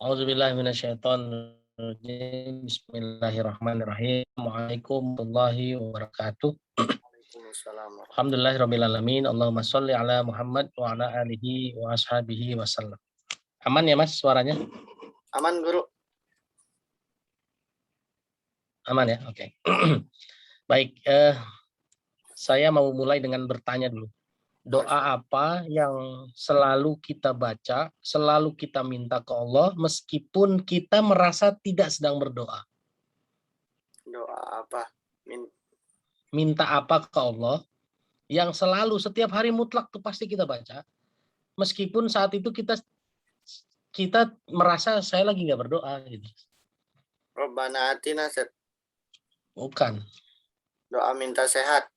A'udzubillahi minasyaitonirrajim. Bismillahirrahmanirrahim. Assalamualaikum warahmatullahi wabarakatuh. Waalaikumsalam. Alhamdulillahirabbil alamin. Allahumma sholli ala Muhammad wa ala alihi wa ashabihi wasallam. Aman ya Mas suaranya? Aman, Guru. Aman ya? Oke. Baik, saya mau mulai dengan bertanya dulu. Doa apa yang selalu kita baca, selalu kita minta ke Allah, meskipun kita merasa tidak sedang berdoa? Doa apa? Minta apa ke Allah, yang selalu setiap hari mutlak tuh pasti kita baca, meskipun saat itu kita merasa saya lagi nggak berdoa gitu. Rabbana atina, Set. Bukan. Doa minta sehat.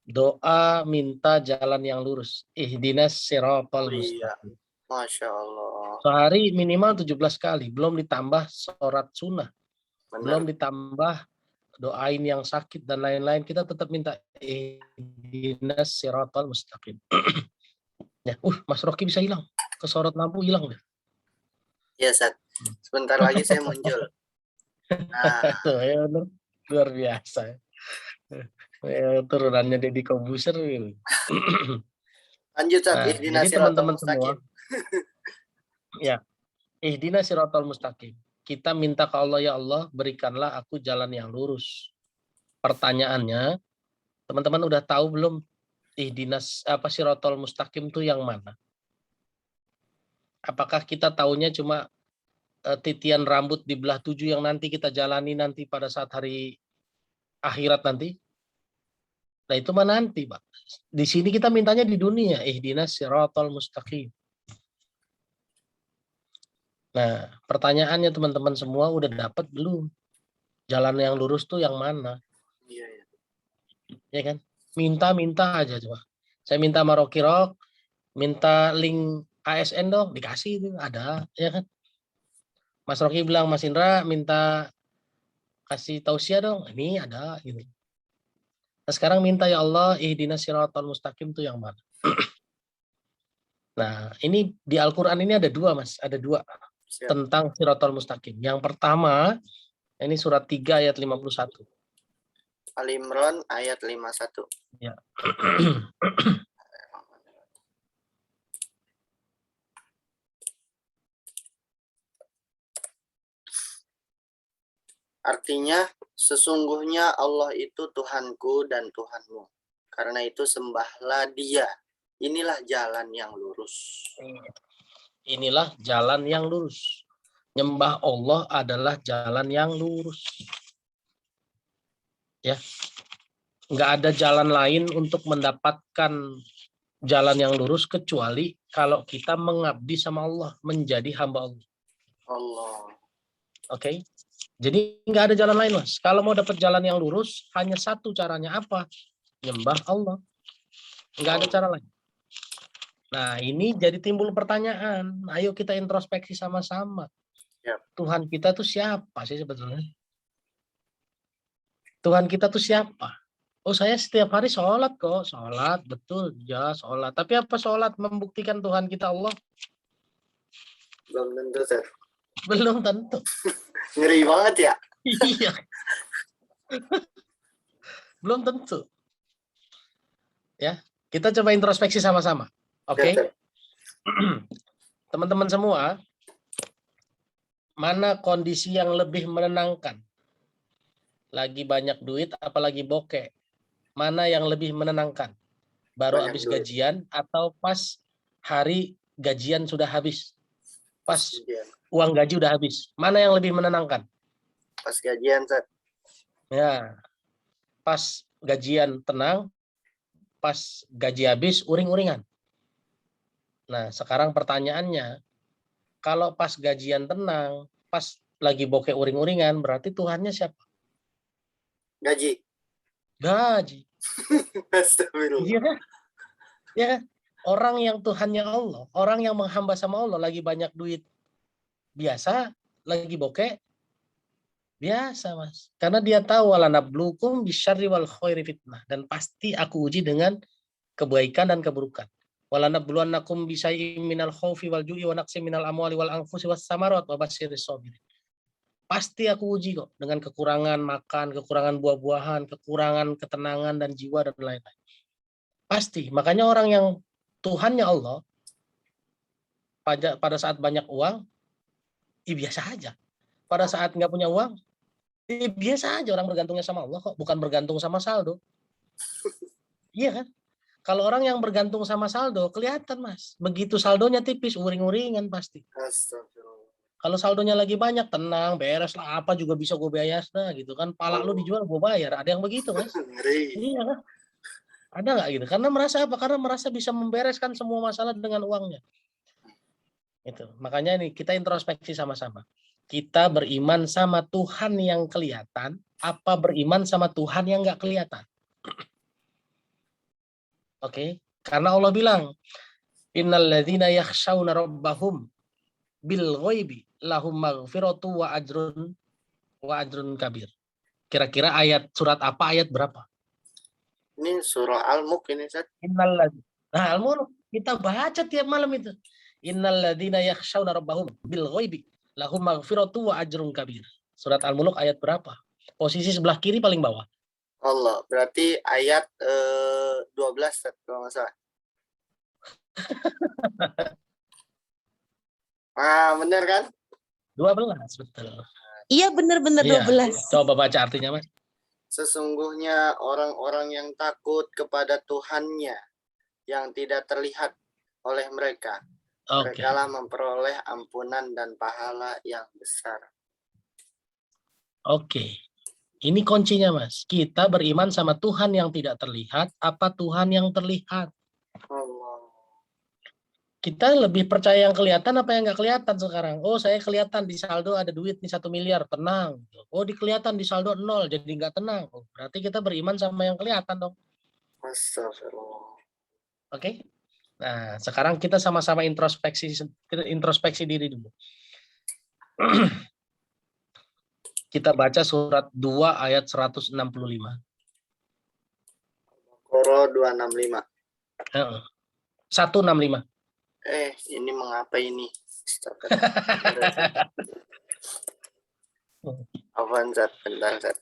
Doa minta jalan yang lurus. Ihdinas siratal Iya. mustaqim. Masya Allah. Sehari minimal 17 kali, belum ditambah sholat sunnah. Benar. Belum ditambah doain yang sakit dan lain-lain, kita tetap minta ihdinas siratal mustaqim. Ya, Mas Rocky bisa hilang. Kesorot lampu hilang deh. Iya, Set. Sebentar lagi saya muncul. Nah. Tuh, ya, luar biasa. Ya, turunannya Deddy Kobuser gitu. Lanjut, Set. Nah, jadi teman-teman semua. Ya, ihdinas siratal mustaqim. Kita minta ke Allah, ya Allah, berikanlah aku jalan yang lurus. Pertanyaannya, teman-teman udah tahu belum ihdinas siratal mustaqim itu yang mana? Apakah kita taunya cuma titian rambut di belah 7 yang nanti kita jalani nanti pada saat hari akhirat nanti? Nah, itu mah nanti, Pak. Di sini kita mintanya di dunia, ihdinas siratal mustaqim. Nah, pertanyaannya teman-teman semua udah dapat belum? Jalan yang lurus tuh yang mana? Iya, ya. Ya kan? Minta-minta aja coba. Saya minta sama Rocky Rock, minta link ASN dong, dikasih itu, ada, ya kan? Mas Rocky bilang, Mas Indra minta kasih tausiah dong, ini ada gitu. Nah, sekarang minta, ya Allah, ihdinas siratal mustaqim itu yang mana? Nah, ini di Al-Qur'an ini ada dua, Mas, ada dua. Siap. Tentang siratal mustaqim. Yang pertama, ini surat 3 ayat 51. Al-Imran ayat 51. Ya. Artinya, sesungguhnya Allah itu Tuhanku dan Tuhanmu. Karena itu sembahlah Dia. Inilah jalan yang lurus. Inilah jalan yang lurus. Nyembah Allah adalah jalan yang lurus. Ya. Nggak ada jalan lain untuk mendapatkan jalan yang lurus kecuali kalau kita mengabdi sama Allah, menjadi hamba Allah. Allah. Oke. Jadi nggak ada jalan lain, Mas. Kalau mau dapat jalan yang lurus, hanya satu caranya apa? Nyembah Allah. Nggak ada cara lain. Nah, ini jadi timbul pertanyaan. Ayo kita introspeksi sama-sama. Yep. Tuhan kita tuh siapa sih sebetulnya? Tuhan kita tuh siapa? Oh, saya setiap hari sholat kok. Sholat, betul. Ya, sholat. Tapi apa sholat membuktikan Tuhan kita Allah? Belum tentu, Sir. Belum tentu. Ngeri banget ya? Iya. Belum tentu. Ya, kita coba introspeksi sama-sama. Oke? Okay? Teman-teman semua, mana kondisi yang lebih menenangkan? Lagi banyak duit, apalagi bokeh? Mana yang lebih menenangkan? Baru banyak habis duit. Gajian atau pas hari gajian sudah habis? Pas uang gaji udah habis. Mana yang lebih menenangkan? Pas gajian, Sir. Ya. Pas gajian tenang, pas gaji habis uring-uringan. Nah, sekarang pertanyaannya, kalau pas gajian tenang, pas lagi bokeh uring-uringan, berarti Tuhannya siapa? Gaji. Gaji. Iya kan? Ya, orang yang Tuhannya Allah, orang yang menghamba sama Allah, lagi banyak duit, biasa, lagi bokeh, biasa, Mas. Karena dia tahu wala nablukum bisyarri wal khairi fitnah, dan pasti aku uji dengan kebaikan dan keburukan. Walanabluwannakum bisyai'im minal khaufi wal ju'i wa naqsim minal amwali wal anfusi was samarat wa basyiris sabirin. Pasti aku uji kok dengan kekurangan makan, kekurangan buah-buahan, kekurangan ketenangan dan jiwa dan lain-lain. Pasti. Makanya orang yang Tuhannya Allah pada saat banyak uang, biasa aja. Pada saat nggak punya uang, biasa aja. Orang bergantungnya sama Allah kok, bukan bergantung sama saldo. Iya kan? Kalau orang yang bergantung sama saldo, kelihatan Mas. Begitu saldonya tipis, uring-uringan pasti. Astagfirullah. Kalau saldonya lagi banyak, tenang, beres lah, apa juga bisa gue bayar dah gitu kan. Pala lu dijual, gue bayar. Ada yang begitu Mas? Ngeri. Iya kan? Ada nggak gitu? Karena merasa apa? Karena merasa bisa membereskan semua masalah dengan uangnya. Itu. Makanya nih kita introspeksi sama-sama. Kita beriman sama Tuhan yang kelihatan, apa beriman sama Tuhan yang nggak kelihatan? Oke, karena Allah bilang, innalladzina yakhshawna rabbahum bil ghaibi lahum maghfiratu wa ajrun kabir. Kira-kira ayat surat apa, ayat berapa? Ini surah Al-Mulk ini, Ustaz. Nah, Al-Mulk kita baca tiap malam itu. Innalladzina yakhshawna rabbahum bil ghaibi lahum maghfiratu wa ajrun kabir. Surat Al-Mulk ayat berapa? Posisi sebelah kiri paling bawah. Allah, berarti ayat 12 Ustaz, kalau nggak salah. Bener kan? 12, betul. Iya benar-benar Iya. 12. Coba baca artinya, Mas. Sesungguhnya orang-orang yang takut kepada Tuhannya yang tidak terlihat oleh mereka. Oke. Mereka lah memperoleh ampunan dan pahala yang besar. Oke. Ini kuncinya, Mas. Kita beriman sama Tuhan yang tidak terlihat, apa Tuhan yang terlihat? Allah. Kita lebih percaya yang kelihatan apa yang nggak kelihatan sekarang. Oh, saya kelihatan di saldo ada duit nih 1 miliar, tenang. Oh, kelihatan di saldo 0, jadi nggak tenang. Oh, berarti kita beriman sama yang kelihatan dong. Astagfirullah. Oke? Nah, sekarang kita sama-sama introspeksi diri dulu. Kita baca surat 2 ayat 165. Qoro 265. 165. Ini mengapa ini? Apaan, Zat? Bentar, Zat.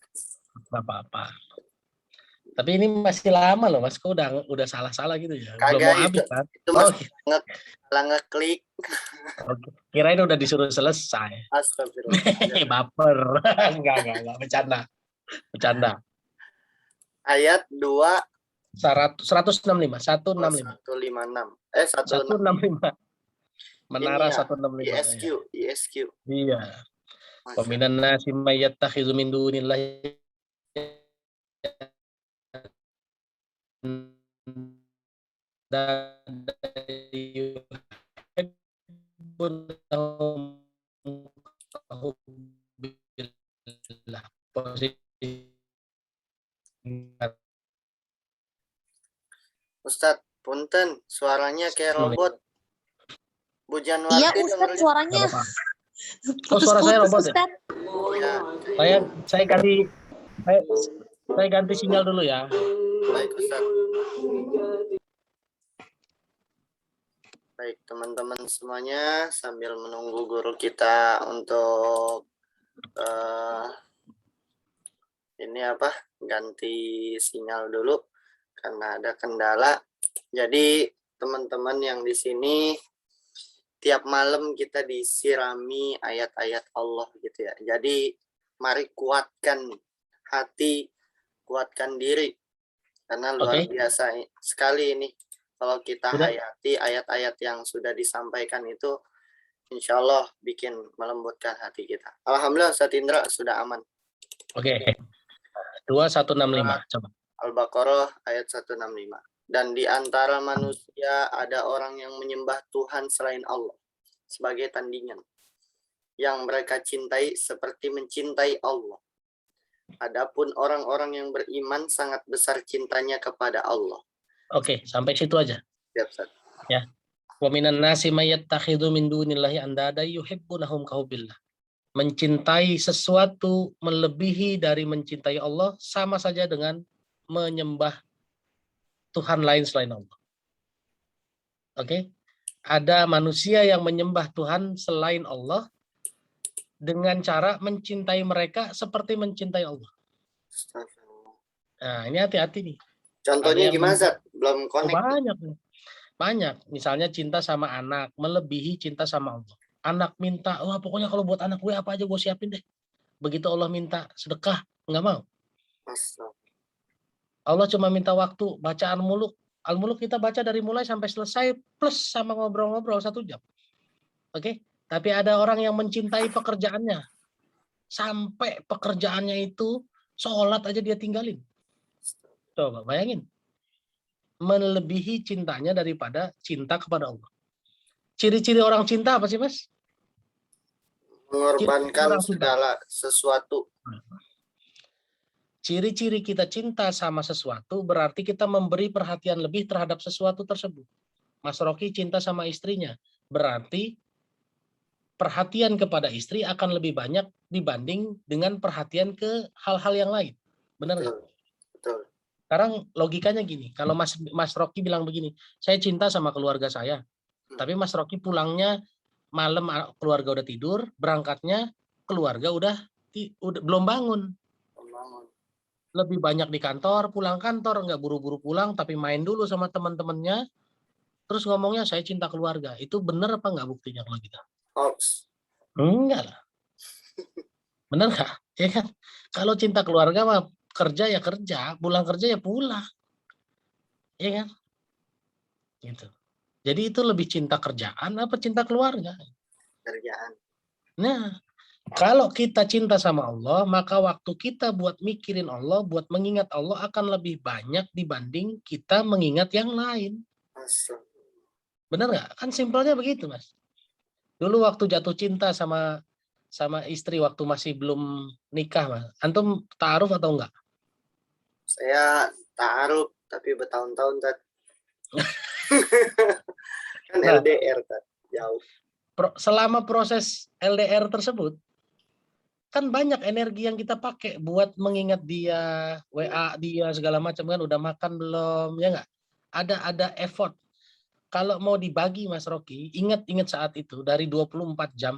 Apa-apa. Tapi ini masih lama loh, Mas. Kok udah salah-salah gitu ya? Belum Kagak mau habis itu. kan? Itu Mas ngeklik. Kirain udah disuruh selesai. Astagfirullah. Baper. Enggak. Bercanda. Ayat 2 165. 165. 156. 165. Menara 165. ISQ. Iya. Waminan nasi mayyattakhidhu min dunillahi Ustadz, punten, suaranya kayak robot. Bu Janwarti. Iya, Ustadz, suaranya Oh, suara saya robot ya? Ya. Saya ganti sinyal dulu ya. Baik, Ustadz. Baik, teman-teman semuanya, sambil menunggu guru kita untuk ganti sinyal dulu karena ada kendala. Jadi teman-teman yang di sini tiap malam kita disirami ayat-ayat Allah gitu ya. Jadi mari kuatkan hati, kuatkan diri karena luar biasa sekali ini. Kalau kita hayati ayat-ayat yang sudah disampaikan itu, insya Allah bikin melembutkan hati kita. Alhamdulillah, Ustaz Indra sudah aman. Oke. 2165, coba. Al-Baqarah ayat 165. Dan di antara manusia ada orang yang menyembah Tuhan selain Allah sebagai tandingan. Yang mereka cintai seperti mencintai Allah. Adapun orang-orang yang beriman sangat besar cintanya kepada Allah. Oke, sampai situ aja. Siap, Ustaz. Ya. Wa minan nasi mayattakhidhu min dunillahi andada yuhibbunahum kahubbillah. Mencintai sesuatu melebihi dari mencintai Allah sama saja dengan menyembah Tuhan lain selain Allah. Oke. Ada manusia yang menyembah Tuhan selain Allah dengan cara mencintai mereka seperti mencintai Allah. Astagfirullah. Nah, ini hati-hati nih. Contohnya Ada yang gimana, Zat? Belum Oh, connect. banyak nih. Banyak. Misalnya cinta sama anak, melebihi cinta sama Allah. Anak minta, wah pokoknya kalau buat anak gue apa aja gue siapin deh. Begitu Allah minta sedekah, nggak mau. Astagfirullah. Allah cuma minta waktu, baca Al-Muluk. Al-Muluk kita baca dari mulai sampai selesai, plus sama ngobrol-ngobrol 1 jam. Oke? Tapi ada orang yang mencintai pekerjaannya. Sampai pekerjaannya itu, sholat aja dia tinggalin. Coba bayangin. Melebihi cintanya daripada cinta kepada Allah. Ciri-ciri orang cinta apa sih, Mas? Ciri-ciri Mengorbankan orang cinta. segala sesuatu. Ciri-ciri kita cinta sama sesuatu berarti kita memberi perhatian lebih terhadap sesuatu tersebut. Mas Rocky cinta sama istrinya. Berarti perhatian kepada istri akan lebih banyak dibanding dengan perhatian ke hal-hal yang lain. Benar nggak? Betul. Betul. Sekarang logikanya gini, kalau Mas Rocky bilang begini, saya cinta sama keluarga saya, tapi Mas Rocky pulangnya malam keluarga udah tidur, berangkatnya keluarga udah belum bangun. Membangun. Lebih banyak di kantor, pulang kantor nggak buru-buru pulang, tapi main dulu sama teman-temannya, terus ngomongnya saya cinta keluarga. Itu benar apa nggak buktinya kalau kita? Hoax. Enggak lah. Benar nggak? Ya kan? Kalau cinta keluarga mah kerja ya kerja, pulang kerja ya pulang. Ya kan? Gitu. Jadi itu lebih cinta kerjaan apa cinta keluarga? Kerjaan. Nah, kalau kita cinta sama Allah, maka waktu kita buat mikirin Allah, buat mengingat Allah akan lebih banyak dibanding kita mengingat yang lain. Astagfirullah. Benar nggak? Kan simpelnya begitu, Mas. Dulu waktu jatuh cinta sama istri waktu masih belum nikah, Mas. Antum ta'aruf atau enggak? Saya ta'aruf tapi bertahun-tahun, Tat. Kan Nah. LDR, Tat. Jauh. Selama proses LDR tersebut, kan banyak energi yang kita pakai buat mengingat dia, WA dia segala macam kan, udah makan belum, ya nggak? Ada effort. Kalau mau dibagi Mas Rocky, ingat saat itu dari 24 jam.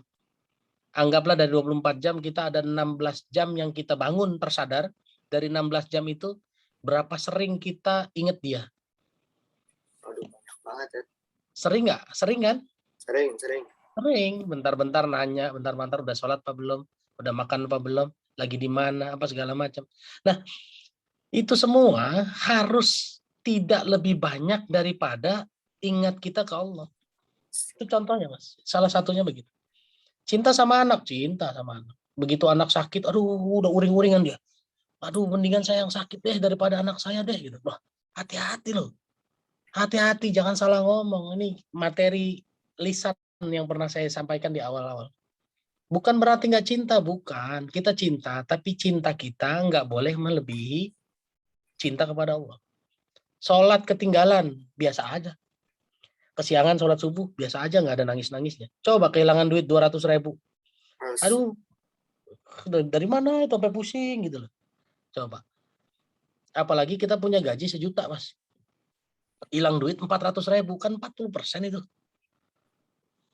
Anggaplah dari 24 jam kita ada 16 jam yang kita bangun tersadar. Dari 16 jam itu berapa sering kita ingat dia? Aduh, banyak banget, Tat. Sering nggak? Sering kan? Sering. Sering. Bentar-bentar nanya, bentar-bentar udah sholat apa belum? Udah makan apa belum? Lagi di mana? Apa segala macam. Nah, itu semua harus tidak lebih banyak daripada ingat kita ke Allah. Itu contohnya, Mas. Salah satunya begitu. Cinta sama anak. Begitu anak sakit, aduh udah uring-uringan dia. Aduh, mendingan saya yang sakit deh daripada anak saya deh gitu. Wah, hati-hati loh. Hati-hati, jangan salah ngomong. Ini materi lisan yang pernah saya sampaikan di awal-awal. Bukan berarti nggak cinta, bukan. Kita cinta, tapi cinta kita nggak boleh melebihi cinta kepada Allah. Sholat ketinggalan, biasa aja. Kesiangan sholat subuh, biasa aja, nggak ada nangis-nangisnya. Coba kehilangan duit 200.000. Aduh, dari mana itu sampai pusing gitu loh. Coba. Apalagi kita punya gaji 1 juta, Mas. Hilang duit 400.000, kan 40% itu.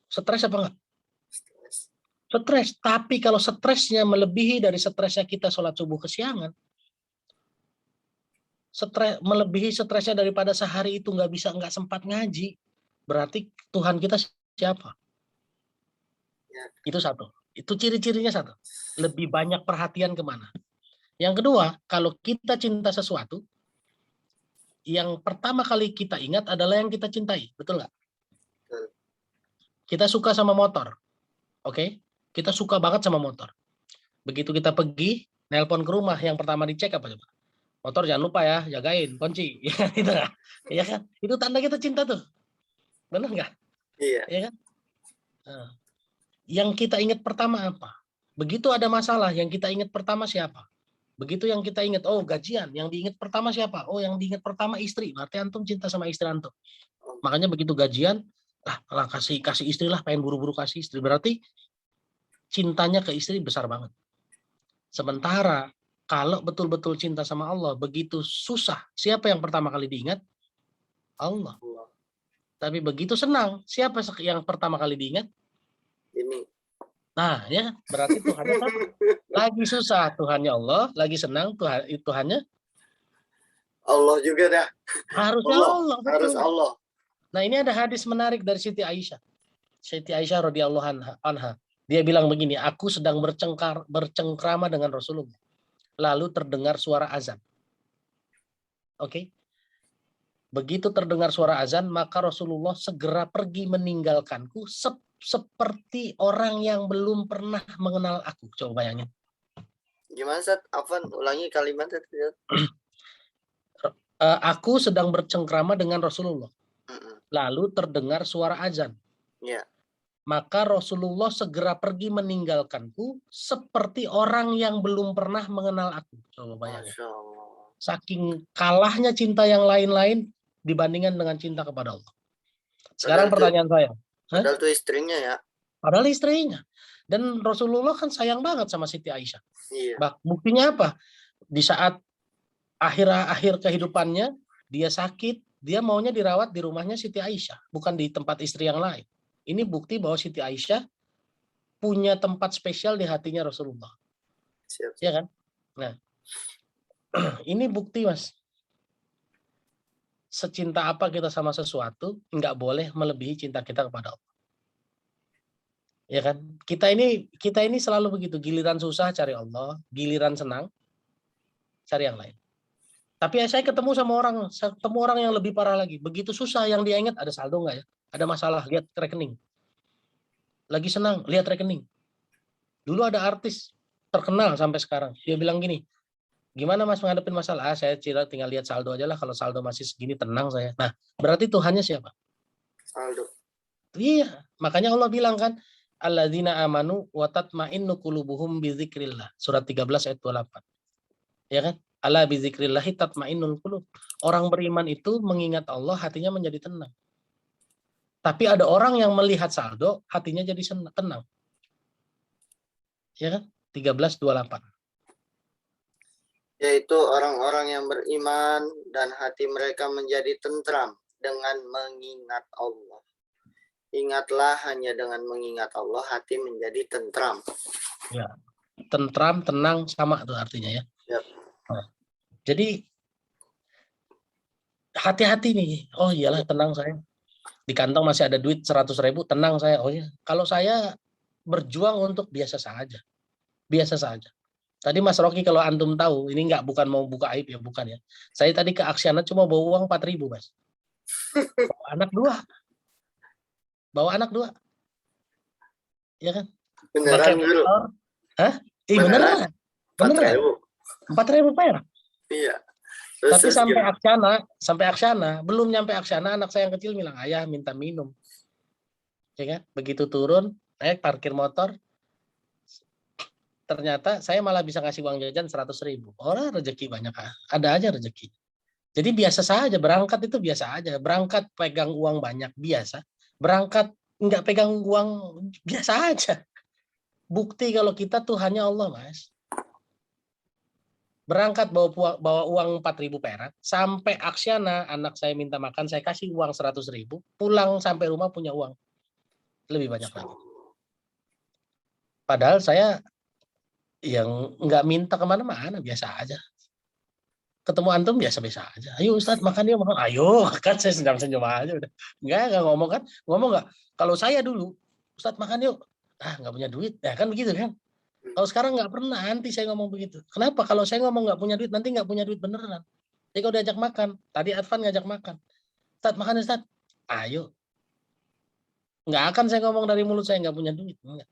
Stres apa enggak? Stres. Tapi kalau stresnya melebihi dari stresnya kita sholat subuh kesiangan, melebihi stresnya daripada sehari itu nggak sempat ngaji, berarti Tuhan kita siapa? Ya. Itu satu. Itu ciri-cirinya satu. Lebih banyak perhatian kemana? Yang kedua, kalau kita cinta sesuatu, yang pertama kali kita ingat adalah yang kita cintai. Betul nggak? Betul. Kita suka sama motor. Oke? Kita suka banget sama motor. Begitu kita pergi, nelpon ke rumah, yang pertama dicek apa coba? Motor jangan lupa ya, jagain, kunci. Gitu nggak? Ya kan? Itu tanda kita cinta tuh. Benar nggak? Iya. Ya kan? Nah, yang kita ingat pertama apa? Begitu ada masalah, yang kita ingat pertama siapa? Begitu yang kita ingat, oh gajian, yang diingat pertama siapa? Oh yang diingat pertama istri, berarti antum cinta sama istri antum. Makanya begitu gajian, lah kasih istri lah, pengen buru-buru kasih istri. Berarti cintanya ke istri besar banget. Sementara kalau betul-betul cinta sama Allah, begitu susah, siapa yang pertama kali diingat? Allah. Tapi begitu senang, siapa yang pertama kali diingat? Ini. Nah, ya berarti Tuhannya sama. Lagi susah Tuhannya Allah, lagi senang Tuhannya Allah juga dah. harusnya Allah. Allah, Harus betul. Allah. Nah, ini ada hadis menarik dari Siti Aisyah. Siti Aisyah radhiyallahu anha. Dia bilang begini, aku sedang bercengkrama dengan Rasulullah. Lalu terdengar suara azan. Oke. Begitu terdengar suara azan, maka Rasulullah segera pergi meninggalkanku seperti orang yang belum pernah mengenal aku. Coba bayangin. Gimana Sat? Afwan, ulangi kalimatnya. Aku sedang bercengkrama dengan Rasulullah. Mm-mm. Lalu terdengar suara azan. Ya. Maka Rasulullah segera pergi meninggalkanku seperti orang yang belum pernah mengenal aku. Coba bayangin. Masya Allah. Saking kalahnya cinta yang lain-lain dibandingkan dengan cinta kepada Allah. Sekarang pertanyaan saya. Padahal tuh istrinya ya. Padahal istrinya. Dan Rasulullah kan sayang banget sama Siti Aisyah. Iya. Buktinya apa? Di saat akhir kehidupannya, dia sakit, dia maunya dirawat di rumahnya Siti Aisyah, bukan di tempat istri yang lain. Ini bukti bahwa Siti Aisyah punya tempat spesial di hatinya Rasulullah. Siap. Ya kan? Nah, ini bukti, Mas. Secinta apa kita sama sesuatu, nggak boleh melebihi cinta kita kepada Allah. Ya kan? Kita ini selalu begitu, giliran susah cari Allah, giliran senang cari yang lain. Tapi saya ketemu orang yang lebih parah lagi. Begitu susah yang dia ingat ada saldo nggak ya? Ada masalah, lihat rekening. Lagi senang, lihat rekening. Dulu ada artis terkenal sampai sekarang. Dia bilang gini, gimana Mas menghadapi masalah? Saya tinggal lihat saldo aja lah. Kalau saldo masih segini tenang saya. Nah, berarti Tuhannya siapa? Saldo. Iya, makanya Allah bilang kan, alladzina amanu wa tatma'innu qulubuhum bizikrillah. Surat 13 ayat 28. Ya kan? Ala bizikrillahi tatmainnul qulub. Orang beriman itu mengingat Allah, hatinya menjadi tenang. Tapi ada orang yang melihat saldo, hatinya jadi tenang. Ya kan? 13:28. Yaitu orang-orang yang beriman dan hati mereka menjadi tentram dengan mengingat Allah. Ingatlah hanya dengan mengingat Allah, hati menjadi tentram. Ya. Tentram, tenang, sama tuh artinya ya. Yap. Nah, jadi hati-hati nih. Oh iyalah, tenang saya. Di kantong masih ada duit 100.000, tenang saya. Oh iya. Kalau saya berjuang untuk biasa saja. Biasa saja. Tadi Mas Rocky kalau antum tahu, ini bukan mau buka aib ya, bukan ya. Saya tadi ke Aksiana cuma bawa uang 4.000, Mas. Bawa anak dua. Ya kan? Beneran Guru? Hah? Beneran. 4.000 perak. Iya. Tapi sampai Aksiana, belum nyampe Aksiana, anak saya yang kecil bilang, ayah minta minum. Ya kan? Begitu turun, parkir motor, ternyata saya malah bisa ngasih uang jajan 100.000. Orang rezeki banyak, ada aja rezeki. Jadi biasa saja, berangkat itu biasa aja. Berangkat pegang uang banyak biasa, berangkat nggak pegang uang biasa aja. Bukti kalau kita Tuhannya Allah, Mas. Berangkat bawa uang 4.000 perak, sampai Aksiana, anak saya minta makan, saya kasih uang 100.000, pulang sampai rumah punya uang lebih banyak lagi. Padahal saya yang nggak minta kemana-mana, biasa aja. Ketemu antum biasa-biasa aja. Ayo Ustadz makan yuk, makan. Ayo, kan saya senyum-senyum aja udah. Nggak ngomong kan? Ngomong nggak? Kalau saya dulu, Ustadz makan yuk. Nggak punya duit. Ya kan begitu kan? Kalau sekarang nggak pernah, nanti saya ngomong begitu. Kenapa? Kalau saya ngomong nggak punya duit, nanti nggak punya duit beneran. Jadi kalau diajak makan, tadi Advan ngajak makan. Ustadz makan Ustadz. Ayo. Nggak akan saya ngomong dari mulut saya nggak punya duit. Enggak.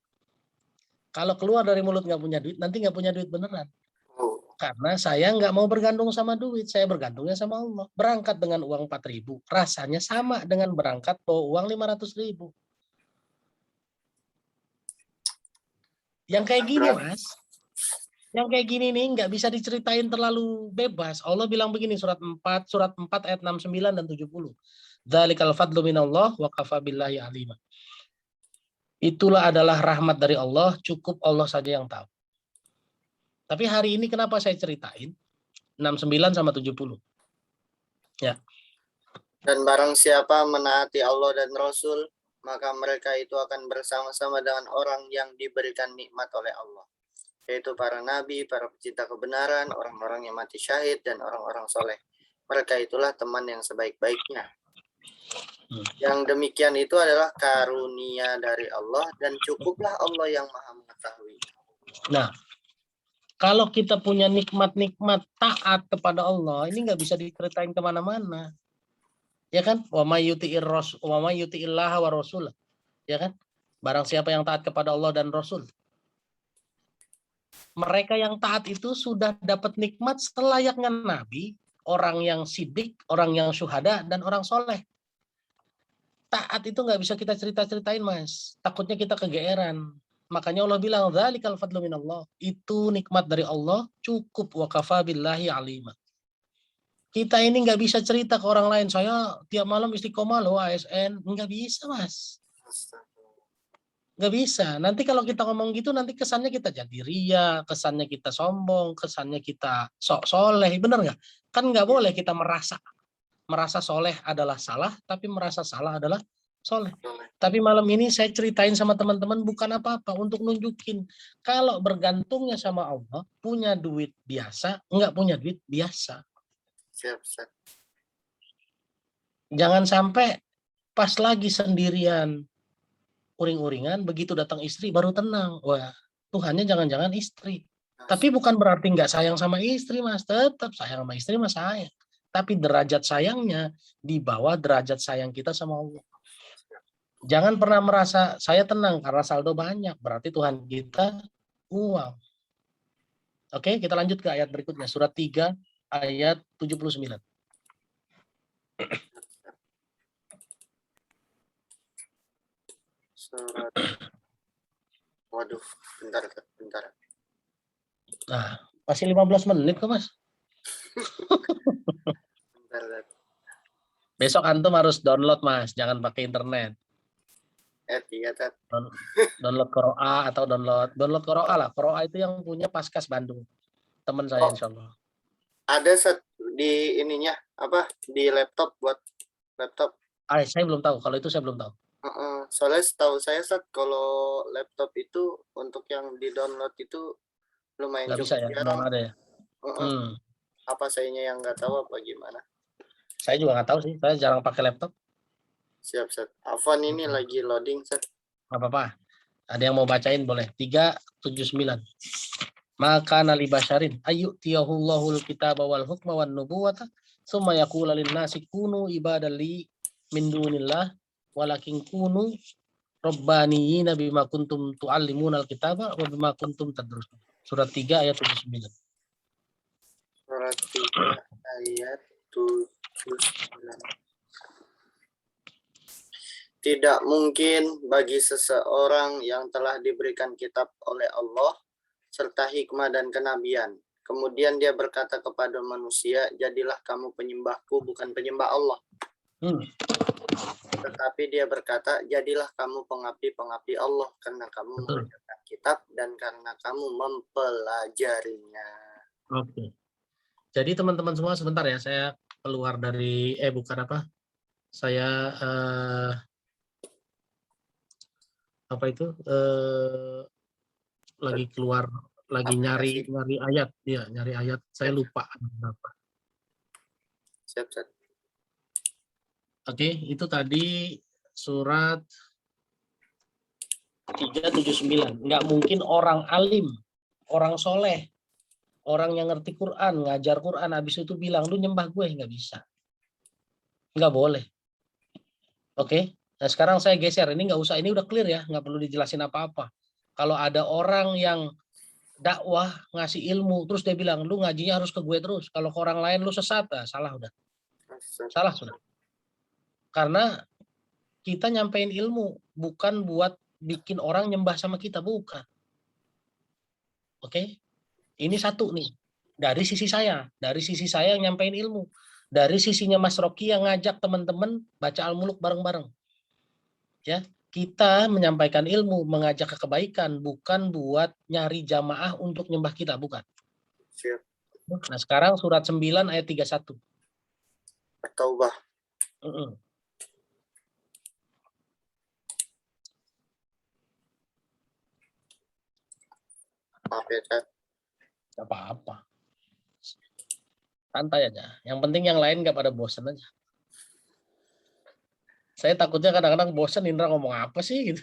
Kalau keluar dari mulut nggak punya duit, nanti nggak punya duit beneran. Karena saya nggak mau bergantung sama duit, saya bergantungnya sama Allah. Berangkat dengan uang 4.000, rasanya sama dengan berangkat bawa uang 500.000. Yang kayak gini, Mas, yang kayak gini nih nggak bisa diceritain terlalu bebas. Allah bilang begini, surat 4 ayat 69 dan 70. Dzalikal fadlu minallah wa kafa billahi alima. Itulah adalah rahmat dari Allah, cukup Allah saja yang tahu. Tapi hari ini kenapa saya ceritain 69 sama 70? Ya. Dan barang siapa menaati Allah dan Rasul, maka mereka itu akan bersama-sama dengan orang yang diberikan nikmat oleh Allah, yaitu para nabi, para pecinta kebenaran, orang-orang yang mati syahid, dan orang-orang soleh. Mereka itulah teman yang sebaik-baiknya. Yang demikian itu adalah karunia dari Allah, dan cukuplah Allah yang maha mengetahui. Nah, kalau kita punya nikmat-nikmat taat kepada Allah, ini nggak bisa diceritain kemana-mana. Ya kan? Wa may yuti'illaha wa rasul. Ya kan? Barang siapa yang taat kepada Allah dan Rasul. Mereka yang taat itu sudah dapat nikmat selayaknya Nabi, orang yang sidik, orang yang syuhada, dan orang soleh. Taat itu nggak bisa kita cerita-ceritain, Mas. Takutnya kita kegeeran. Makanya Allah bilang, dzalikal fadlu minallah. Itu nikmat dari Allah, cukup wa kafa billahi alima. Kita ini nggak bisa cerita ke orang lain, saya tiap malam istiqomah loh ASN. Nggak bisa, Mas. Nggak bisa. Nanti kalau kita ngomong gitu, nanti kesannya kita jadi ria, kesannya kita sombong, kesannya kita sok soleh. Bener nggak? Kan nggak boleh kita merasa soleh adalah salah, tapi merasa salah adalah soleh. Tapi malam ini saya ceritain sama teman-teman bukan apa-apa, untuk nunjukin kalau bergantungnya sama Allah, punya duit biasa, nggak punya duit biasa. Siap, Ustaz. Jangan sampai pas lagi sendirian, uring-uringan, begitu datang istri baru tenang. Wah, Tuhannya jangan-jangan istri. Tapi bukan berarti nggak sayang sama istri, Mas. Tetap sayang sama istri, Mas, sayang. Tapi derajat sayangnya di bawah derajat sayang kita sama Allah. Jangan pernah merasa saya tenang karena saldo banyak. Berarti Tuhan kita uang. Oke, kita lanjut ke ayat berikutnya. Surat 3 ayat 79. Surat. Waduh, bentar. Nah, masih 15 menit kok, Mas. Bentar. Besok antum harus download, Mas. Jangan pakai internet. Iya, Tat. Download Qoro'a atau download Qoro'a lah. Qoro'a itu yang punya Paskas Bandung. Teman saya insya Allah. Ada di ininya, di laptop, buat laptop. Saya belum tahu. Kalau itu saya belum tahu. Soalnya setahu saya, kalau laptop itu untuk yang di-download itu lumayan Nggak bisa ya? Belum ada ya? Apa sayanya yang nggak tahu apa gimana? Saya juga nggak tahu sih. Saya jarang pakai laptop. Siap, Set. Afwan ini lagi loading, Set. Nggak apa-apa. Ada yang mau bacain boleh. 379. Maka nali basyarin ayu tiyahullahul kitaba wal hukma wan nubuwata summa yaqulu lin nasi kunu ibadali min dunillah walakin kunu rabbaniyina bima kuntum tuallimunal kitaba wa bima kuntum tadrusun. Surat 3 ayat 79. Surat 3 ayat 79. Tidak mungkin bagi seseorang yang telah diberikan kitab oleh Allah serta hikmah dan kenabian. Kemudian dia berkata kepada manusia, jadilah kamu penyembahku, bukan penyembah Allah. Tetapi dia berkata, jadilah kamu pengabdi-pengabdi Allah, karena kamu mengajarkan kitab dan karena kamu mempelajarinya. Oke. Jadi teman-teman semua sebentar ya, saya keluar dari, saya lagi keluar, lagi nyari ayat, ya nyari ayat, saya lupa berapa. Siap. Oke, itu tadi surat 379. Nggak mungkin orang alim, orang soleh, orang yang ngerti Quran, ngajar Quran, habis itu bilang, lu nyembah gue, nggak bisa. Nggak boleh. Oke, nah sekarang saya geser, ini nggak usah, ini udah clear ya, nggak perlu dijelasin apa-apa. Kalau ada orang yang dakwah, ngasih ilmu, terus dia bilang, lu ngajinya harus ke gue terus, kalau ke orang lain lu sesat, salah udah. Salah sudah. Karena kita nyampein ilmu, bukan buat bikin orang nyembah sama kita, bukan. Oke, ini satu nih, dari sisi saya yang nyampein ilmu. Dari sisinya Mas Rocky yang ngajak teman-teman baca Al-Muluk bareng-bareng. Ya, kita menyampaikan ilmu, mengajak ke kebaikan, bukan buat nyari jamaah untuk nyembah kita, bukan. Siap. Nah, sekarang surat 9 ayat 31. At-Taubah. Mm-mm. Maaf ya, Tat. Nggak apa-apa. Santai aja. Yang penting yang lain nggak pada bosan aja. Saya takutnya kadang-kadang bosan Indra ngomong apa sih gitu.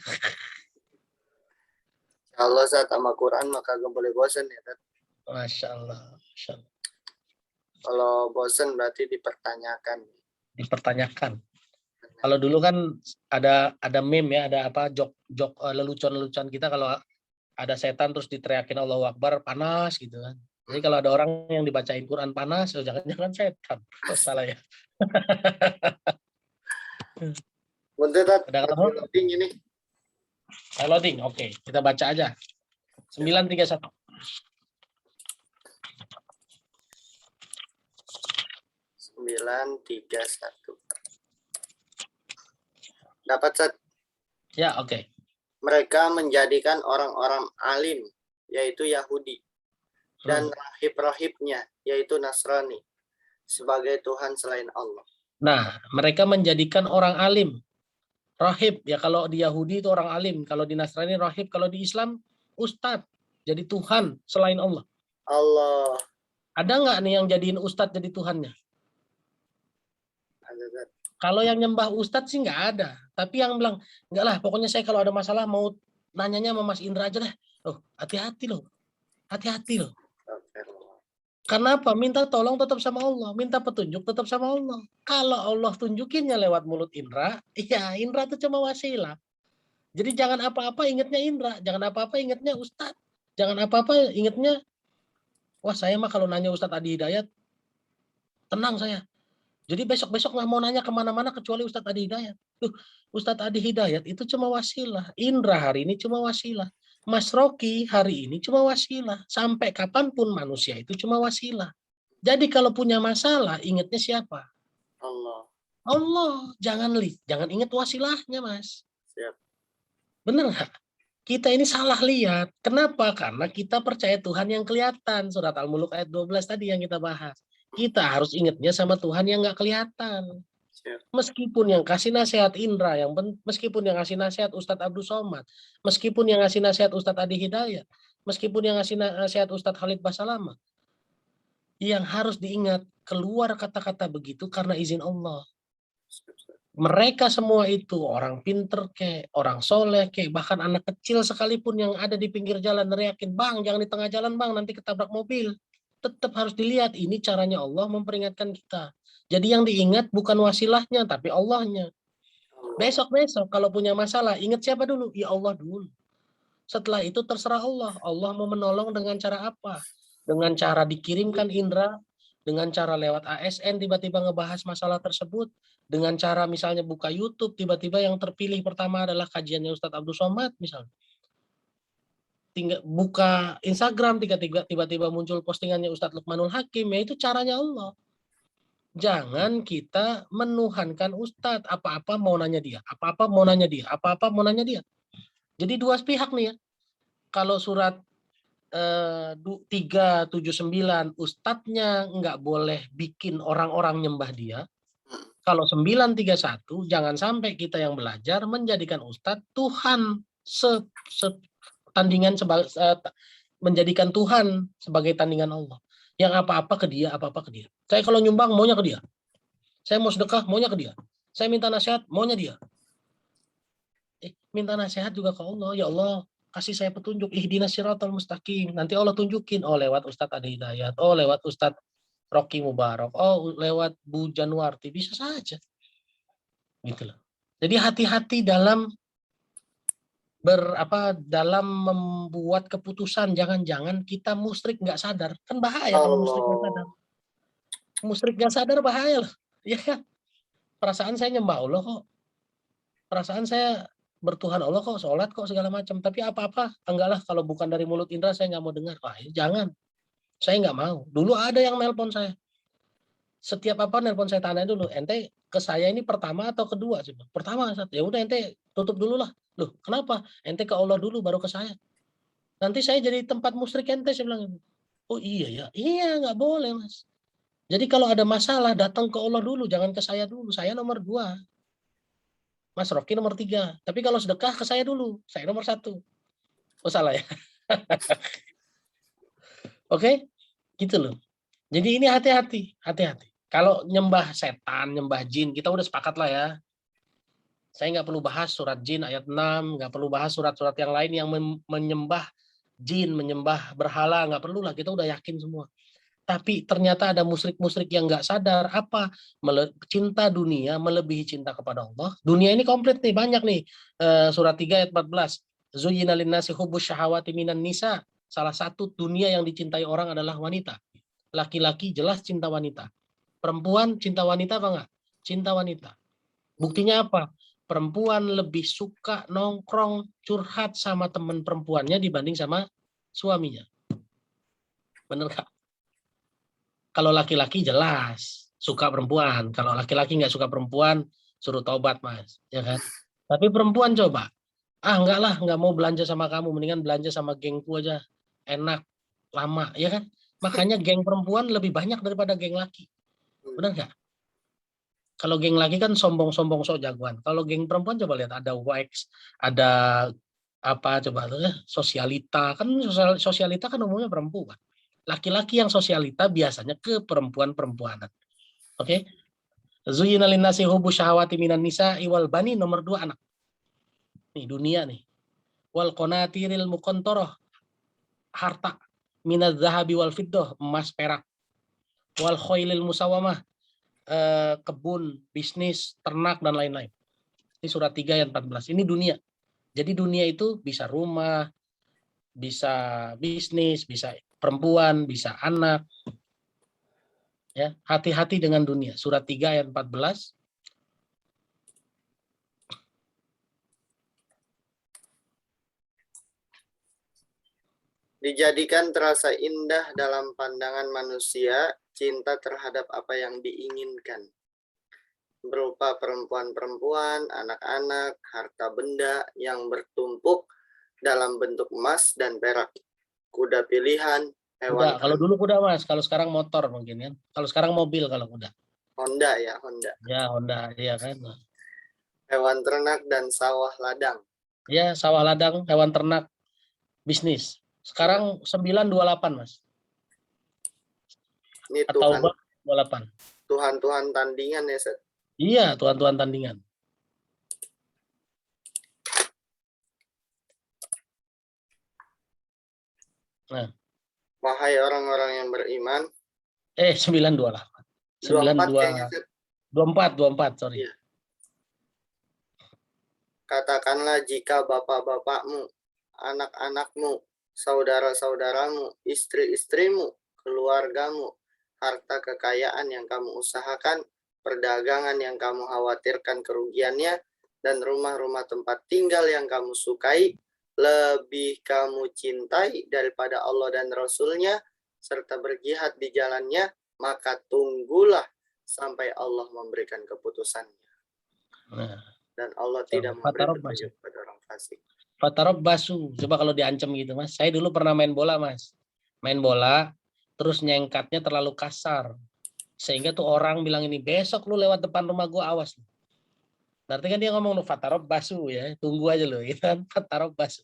Kalau saat sama Quran maka gak boleh bosan ya, Tat. Masya Allah. Masya Allah. Kalau bosan berarti dipertanyakan. Dipertanyakan. Kalau dulu kan ada meme ya, ada apa jok lelucon-lelucon kita kalau ada setan terus diteriakin Allahu Akbar panas gitu kan. Jadi kalau ada orang yang dibacain Quran panas, oh jangan-jangan setan. Oh salah ya. Bentar, Tat. Ada Lagi apa? loading ini. Loading. Oke, kita baca aja. 931. 931. Dapat, Tat. Ya, oke. Mereka menjadikan orang-orang alim, yaitu Yahudi, dan rahib-rahibnya, yaitu Nasrani, sebagai Tuhan selain Allah. Nah, mereka menjadikan orang alim. Rahib, ya kalau di Yahudi itu orang alim. Kalau di Nasrani rahib, kalau di Islam ustadz. Jadi Tuhan selain Allah. Allah. Ada nggak nih yang jadiin ustadz jadi Tuhannya? Ada, Tat. Kalau yang nyembah ustadz sih nggak ada. Tapi yang bilang, enggak lah, pokoknya saya kalau ada masalah mau nanyanya sama Mas Indra aja deh. Oh, hati-hati loh. Hati-hati loh. Kenapa? Minta tolong tetap sama Allah. Minta petunjuk tetap sama Allah. Kalau Allah tunjukinnya lewat mulut Indra, ya Indra itu cuma wasilah. Jadi jangan apa-apa ingatnya Indra. Jangan apa-apa ingatnya ustadz. Jangan apa-apa ingatnya, wah saya mah kalau nanya Ustadz Adi Hidayat, tenang saya. Jadi besok-besok nggak mau nanya kemana-mana kecuali Ustadz Adi Hidayat. Ustadz Adi Hidayat itu cuma wasilah. Indra hari ini cuma wasilah. Mas Rocky hari ini cuma wasilah. Sampai kapanpun manusia itu cuma wasilah. Jadi kalau punya masalah, ingatnya siapa? Allah. Allah. Jangan ingat wasilahnya, Mas. Siap. Bener nggak? Kita ini salah lihat. Kenapa? Karena kita percaya Tuhan yang kelihatan. Surat Al-Muluk ayat 12 tadi yang kita bahas. Kita harus ingatnya sama Tuhan yang nggak kelihatan. Siap. Meskipun yang kasih nasihat Indra, meskipun yang kasih nasihat Ustadz Abdul Somad, meskipun yang kasih nasihat Ustadz Adi Hidayat, meskipun yang kasih nasihat Ustadz Khalid Basalamah, yang harus diingat, keluar kata-kata begitu karena izin Allah. Mereka semua itu orang pinter kek, orang soleh kek, bahkan anak kecil sekalipun yang ada di pinggir jalan neriakin, bang jangan di tengah jalan bang, nanti ketabrak mobil. Tetap harus dilihat, ini caranya Allah memperingatkan kita. Jadi yang diingat bukan wasilahnya, tapi Allahnya. Besok-besok kalau punya masalah, ingat siapa dulu? Ya Allah dulu. Setelah itu terserah Allah. Allah mau menolong dengan cara apa? Dengan cara dikirimkan Indra, dengan cara lewat ASN tiba-tiba ngebahas masalah tersebut, dengan cara misalnya buka YouTube, tiba-tiba yang terpilih pertama adalah kajiannya Ustadz Abdul Somad misalnya. Tinggal buka Instagram, tiba-tiba muncul postingannya Ustadz Lukmanul Hakim, ya itu caranya Allah. Jangan kita menuhankan Ustadz, apa-apa mau nanya dia, apa-apa mau nanya dia, apa-apa mau nanya dia. Jadi dua pihak nih ya. Kalau surat 379 ustadznya nggak boleh bikin orang-orang nyembah dia. Kalau 931 jangan sampai kita yang belajar menjadikan ustadz Tuhan tandingan menjadikan Tuhan sebagai tandingan Allah. Yang apa-apa ke dia, apa-apa ke dia. Saya kalau nyumbang maunya ke dia. Saya mau sedekah maunya ke dia. Saya minta nasihat maunya dia. Minta nasihat juga ke Allah. Ya Allah, kasih saya petunjuk, ihdinas siratal mustaqim. Nanti Allah tunjukin, oh lewat Ustadz Adi Hidayat, oh lewat Ustadz Rocky Mubarak, oh lewat Bu Januarti, bisa saja. Gitu loh. Jadi hati-hati dalam dalam membuat keputusan. Jangan-jangan kita musyrik nggak sadar. Kan bahaya kalau musyrik nggak sadar. Musyrik nggak sadar bahaya loh. Ya kan? Perasaan saya nyembah Allah kok. Perasaan saya bertuhan Allah kok, sholat kok, segala macam. Tapi apa-apa, enggaklah kalau bukan dari mulut Indra saya nggak mau dengar. Wah, jangan. Saya nggak mau. Dulu ada yang nelpon saya. Setiap apa nelpon saya tanya dulu, ente ke saya ini pertama atau kedua? Pertama. Ya udah ente tutup dulu lah. Loh, kenapa? Ente ke Allah dulu baru ke saya. Nanti saya jadi tempat musyrik ente, saya bilang. Oh iya ya. Iya, nggak boleh, Mas. Jadi kalau ada masalah datang ke Allah dulu, jangan ke saya dulu. Saya nomor 2, Mas Rocky nomor 3. Tapi kalau sedekah ke saya dulu, saya nomor 1. Oh salah ya? Oke, gitu loh. Jadi ini hati-hati, hati-hati. Kalau nyembah setan, nyembah jin, kita udah sepakat lah ya. Saya nggak perlu bahas surat jin ayat 6, nggak perlu bahas surat-surat yang lain yang menyembah jin, menyembah berhala, nggak perlu lah, kita udah yakin semua. Tapi ternyata ada musyrik-musyrik yang nggak sadar apa cinta dunia melebihi cinta kepada Allah. Dunia ini komplit nih, banyak nih. Surat 3 ayat 14. Zuyyina linnasi hubbus syahawati minan nisa. Salah satu dunia yang dicintai orang adalah wanita. Laki-laki jelas cinta wanita. Perempuan cinta wanita apa enggak? Cinta wanita. Buktinya apa? Perempuan lebih suka nongkrong curhat sama teman perempuannya dibanding sama suaminya. Bener nggak? Kalau laki-laki jelas suka perempuan. Kalau laki-laki nggak suka perempuan, suruh tobat, Mas. Ya kan? Tapi perempuan coba. Enggak lah, nggak mau belanja sama kamu. Mendingan belanja sama gengku aja. Enak, lama. Ya kan? Makanya geng perempuan lebih banyak daripada geng laki. Benar nggak? Kalau geng laki kan sombong-sombong sok jagoan. Kalau geng perempuan coba lihat, ada wax, ada apa coba sosialita. Kan sosialita kan umumnya perempuan. Laki-laki yang sosialita biasanya ke perempuan-perempuanan. Oke. Zuyyina linnasi hubbu syahawati minan nisa wal bani, nomor 2 anak. Nih dunia nih. Wal qanatiril muqantarah, harta, minaz zahabi wal fiddah, emas perak. Wal khailil musawamah, kebun, bisnis, ternak dan lain-lain. Ini surat 3 ayat 14. Ini dunia. Jadi dunia itu bisa rumah, bisa bisnis, bisa perempuan, bisa anak. Ya, hati-hati dengan dunia. Surat 3 ayat 14. Dijadikan terasa indah dalam pandangan manusia cinta terhadap apa yang diinginkan, berupa perempuan-perempuan, anak-anak, harta benda yang bertumpuk dalam bentuk emas dan perak, kuda pilihan, hewan Kalau dulu kuda, Mas. Kalau sekarang motor mungkin kan. Kalau sekarang mobil kalau kuda. Honda ya, Honda. Ya, Honda, ya kan. Hewan ternak dan sawah ladang. Ya, sawah ladang, hewan ternak, bisnis. Sekarang 928, Mas. Ini Atau Tuhan, 28. Tuhan tandingan ya, Set. Iya, tuan-tuan tandingan. Nah, Wahai orang-orang yang beriman. 928. 24 kayaknya, Set. 24, sorry. Iya. Katakanlah jika bapak-bapakmu, anak-anakmu, saudara-saudaramu, istri-istrimu, keluargamu, harta kekayaan yang kamu usahakan, perdagangan yang kamu khawatirkan kerugiannya, dan rumah-rumah tempat tinggal yang kamu sukai, lebih kamu cintai daripada Allah dan Rasul-Nya, serta berjihad di jalannya, maka tunggulah sampai Allah memberikan keputusannya. Nah, dan Allah tidak memberi petunjuk kepada orang fasik. Fatarabbasu. Coba kalau diancam gitu, Mas. Saya dulu pernah main bola, Mas. Main bola, terus nyengkatnya terlalu kasar. Sehingga tuh orang bilang ini, besok lu lewat depan rumah gua, awas. Berarti kan dia ngomong, fatarabbasu ya, tunggu aja lo, gitu kan, fatarabbasu.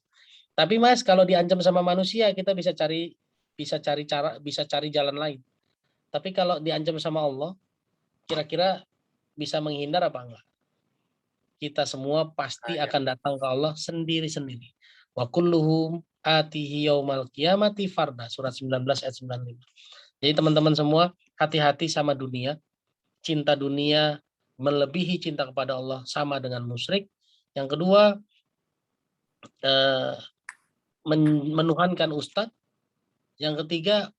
Tapi Mas, kalau diancam sama manusia, kita bisa cari jalan lain. Tapi kalau diancam sama Allah, kira-kira bisa menghindar apa enggak? Kita semua pasti akan datang ke Allah sendiri-sendiri. Wa kulluhum atihi yaumal qiyamati farda, surat 19 ayat 95. Jadi teman-teman semua, hati-hati sama dunia. Cinta dunia melebihi cinta kepada Allah sama dengan musyrik. Yang kedua, menuhankan ustadz. Yang ketiga,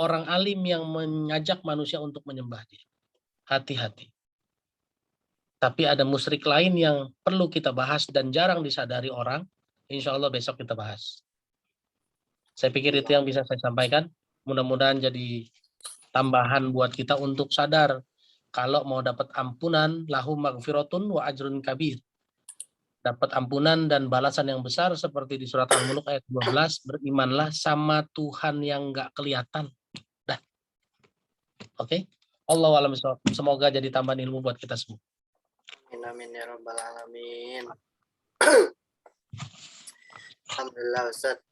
orang alim yang mengajak manusia untuk menyembah dia. Hati-hati. Tapi ada musyrik lain yang perlu kita bahas dan jarang disadari orang. Insya Allah besok kita bahas. Saya pikir itu yang bisa saya sampaikan. Mudah-mudahan jadi tambahan buat kita untuk sadar kalau mau dapat ampunan, lahum maghfiratun wa ajrun kabir. Dapat ampunan dan balasan yang besar seperti di surat Al-Mulk ayat 12, berimanlah sama Tuhan yang nggak kelihatan. Dah. Oke. Allahu a'lam bishawab. Semoga jadi tambahan ilmu buat kita semua. Amin amin ya rabbal alamin. Alhamdulillah Ustaz.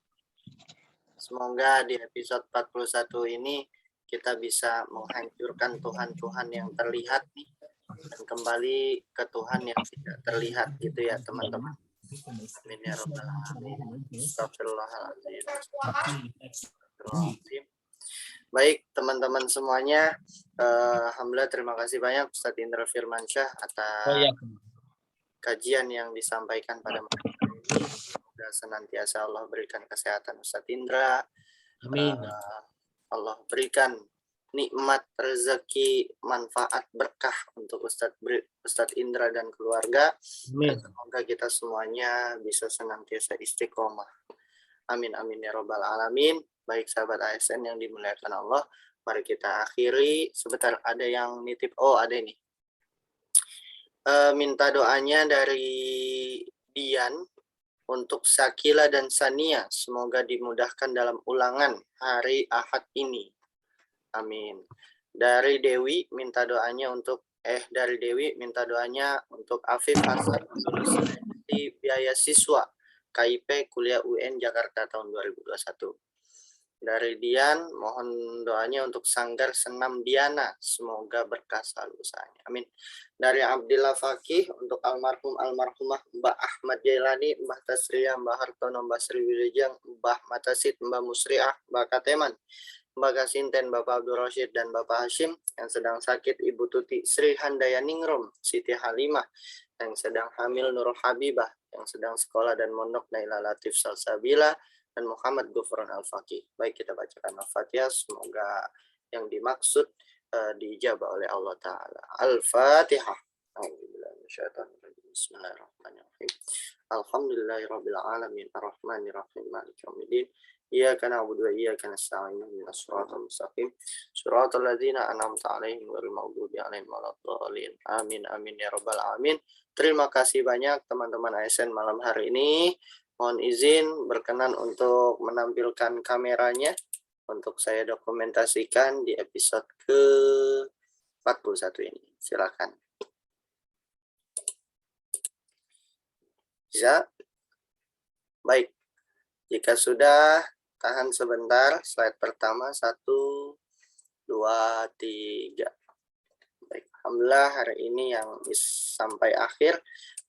Semoga di episode 41 ini kita bisa menghancurkan Tuhan-Tuhan yang terlihat nih dan kembali ke Tuhan yang tidak terlihat gitu ya teman-teman. Amin ya rabbal alamin. Astagfirullahaladzim. Astagfirullahaladzim. Baik teman-teman semuanya, alhamdulillah terima kasih banyak Ustadz Indra Firmansyah atas kajian yang disampaikan pada malam hari ini. Semoga senantiasa Allah berikan kesehatan Ustadz Indra. Amin. Allah berikan nikmat rezeki manfaat berkah untuk Ustadz Indra dan keluarga. Amin. Dan semoga kita semuanya bisa senantiasa istiqomah. Amin amin ya rabbal alamin. Baik sahabat ASN yang dimuliakan Allah, mari kita akhiri. Sebentar, ada yang nitip. Oh, ada ini. Minta doanya dari Dian untuk Sakila dan Sania. Semoga dimudahkan dalam ulangan hari Ahad ini. Amin. Dari Dewi minta doanya untuk Afif Hasan lulus seleksi biaya siswa KIP Kuliah UN Jakarta tahun 2021. Dari Dian, mohon doanya untuk Sanggar Senam Diana. Semoga berkah selalu usahanya. Amin. Dari Abdillah Fakih, untuk almarhumah Mbak Ahmad Jailani, Mbah Tasriah, Mbah Hartono, Mbah Sriwijaya, Mbah Matasid, Mbah Musriah, Mbah Kateman, Mbak Kasinten, Bapak Abdul Rashid, dan Bapak Hashim. Yang sedang sakit Ibu Tuti Sri Handayaningrum, Siti Halimah. Yang sedang hamil Nurul Habibah. Yang sedang sekolah dan mondok Naila Latif Salsabila. Dan Muhammad Gufron Al-Faqih. Baik, kita bacakan Al-Fatihah. Semoga yang dimaksud dijabah oleh Allah Ta'ala. Al-Fatihah. Bismillahirrahmanirrahim. Alhamdulillahirrahmanirrahim. Ar-Rahmanirrahim. Malik yaumiddin. Iyyaka na'budu wa iyyaka nasta'in. Ihdinas siratal mustaqim. Siratal ladzina an'amta 'alaihim ghairil maghdubi 'alaihim waladdallin. Amin amin ya rabbal alamin. Terima kasih banyak teman-teman ASN malam hari ini. Mohon izin berkenan untuk menampilkan kameranya untuk saya dokumentasikan di episode ke-41 ini. Silakan. Bisa? Baik. Jika sudah, tahan sebentar. Slide pertama, 1, 2, 3. Baik. Alhamdulillah hari ini yang sampai akhir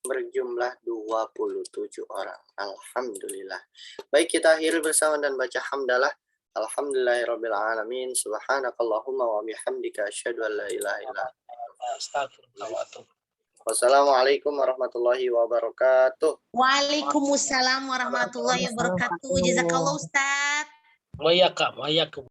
berjumlah 27 orang. Alhamdulillah. Baik, kita akhiri bersama dan baca hamdalah. Alhamdulillahirabbil alamin. Subhanakallahumma wa bihamdika asyhadu an la ilaha illa anta astaghfiruka wa atubu. Wassalamualaikum warahmatullahi wabarakatuh. Waalaikumsalam warahmatullahi wabarakatuh. Jazakallah Ustaz. Wa iyyakum.